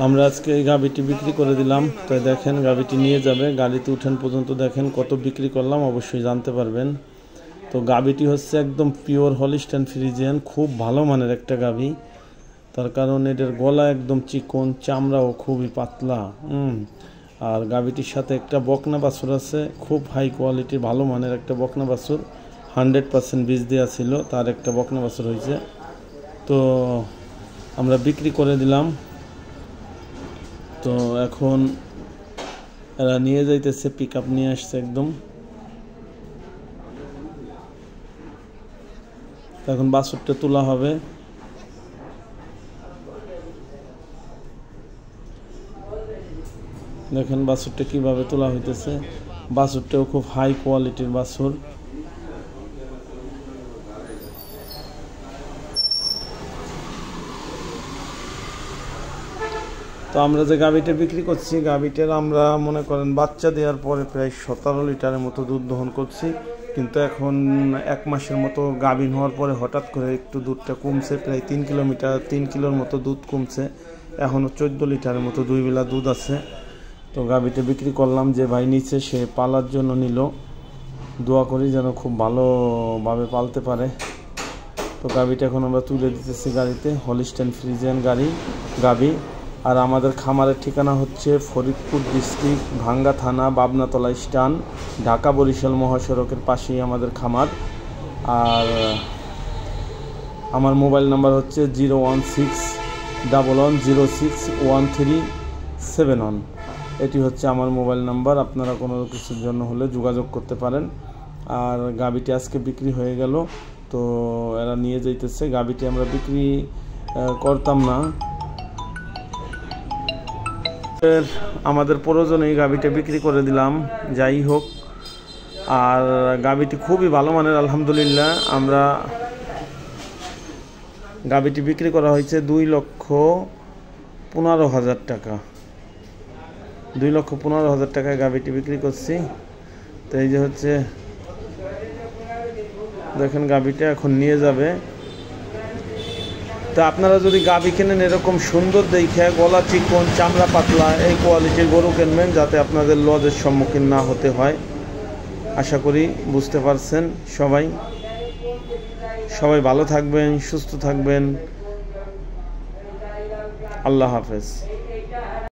আমরা আজকে এই গাভীটি বিক্রি করে দিলাম। তো দেখেন গাভীটি নিয়ে যাবে, গাড়িতে উঠান পর্যন্ত দেখেন কত বিক্রি করলাম, অবশ্যই জানতে পারবেন। তো গাভীটি হচ্ছে একদম পিওর হলিস্টাইন ফ্রিজিয়ান, খুব ভালো মানের একটা গাভী। তার কারণ এটার গলা একদম চিকন, চামড়াও খুবই পাতলা। আর গাভীটির সাথে একটা বকনা বাছুর আছে, খুব হাই কোয়ালিটির ভালো মানের একটা বকনা বাছুর, 100% বীজ দেওয়া ছিল, তার একটা বকনা বাছুর হয়েছে। তো আমরা বিক্রি করে দিলাম। তো এখন এরা নিয়ে যাইতেছে, পিক আপ নিয়ে আসছে একদম। এখন বাছুরটা তোলা হবে। দেখেন বাছুরটা কিভাবে তোলা হইতেছে। বাছুরটাও খুব হাই কোয়ালিটির বাছুর। তো আমরা যে গাভীটা বিক্রি করছি, গাভীটার আমরা মনে করেন বাচ্চা দেওয়ার পরে প্রায় 17 লিটারের মতো দুধ দহন করছি। কিন্তু এখন 1 মাসের মতো গাভীন হওয়ার পরে হঠাৎ করে একটু দুধটা কমছে, প্রায় 3 কিলোর মতো দুধ কমছে। এখনও 14 লিটারের মতো 2 বেলা দুধ আছে। তো গাভীটা বিক্রি করলাম, যে ভাই নিচ্ছে সে পালার জন্য নিল। দোয়া করি যেন খুব ভালোভাবে পালতে পারে। তো গাভীটা এখন আমরা তুলে দিতেছি গাড়িতে, হলিস্টাইন ফ্রিজিয়ান গাভী। আর আমাদের খামারের ঠিকানা হচ্ছে ফরিদপুর ডিস্ট্রিক্ট, ভাঙ্গা থানা, বাবনাতলা স্টান, ঢাকা বরিশাল মহাসড়কের পাশেই আমাদের খামার। আর আমার মোবাইল নাম্বার হচ্ছে 01611061371। এটি হচ্ছে আমার মোবাইল নাম্বার, আপনারা কোনো কিছুর জন্য হলে যোগাযোগ করতে পারেন। আর গাভীটি আজকে বিক্রি হয়ে গেল, তো এরা নিয়ে যাইতেছে। গাভীটি আমরা বিক্রি করতাম না, আমাদের প্রয়োজনে এই গাভীটা বিক্রি করে দিলাম। যাই হোক, আর গাভীটি খুবই ভালো মানের, আলহামদুলিল্লাহ। আমরা গাভীটি বিক্রি করা হয়েছে 2,15,000 টাকা। 2,15,000 টাকায় গাভীটি বিক্রি করছি। তো এই যে হচ্ছে দেখেন গাভীটা এখন নিয়ে যাবে। তো আপনারা যদি গাভী কেনেন এরকম সুন্দর দেখে, গলা চিকন, চামড়া পাতলা, এই কোয়ালিটির গরু কিনবেন, যাতে আপনাদের লজের সম্মুখীন না হতে হয়। আশা করি বুঝতে পারছেন। সবাই ভালো থাকবেন, সুস্থ থাকবেন। আল্লাহ হাফেজ।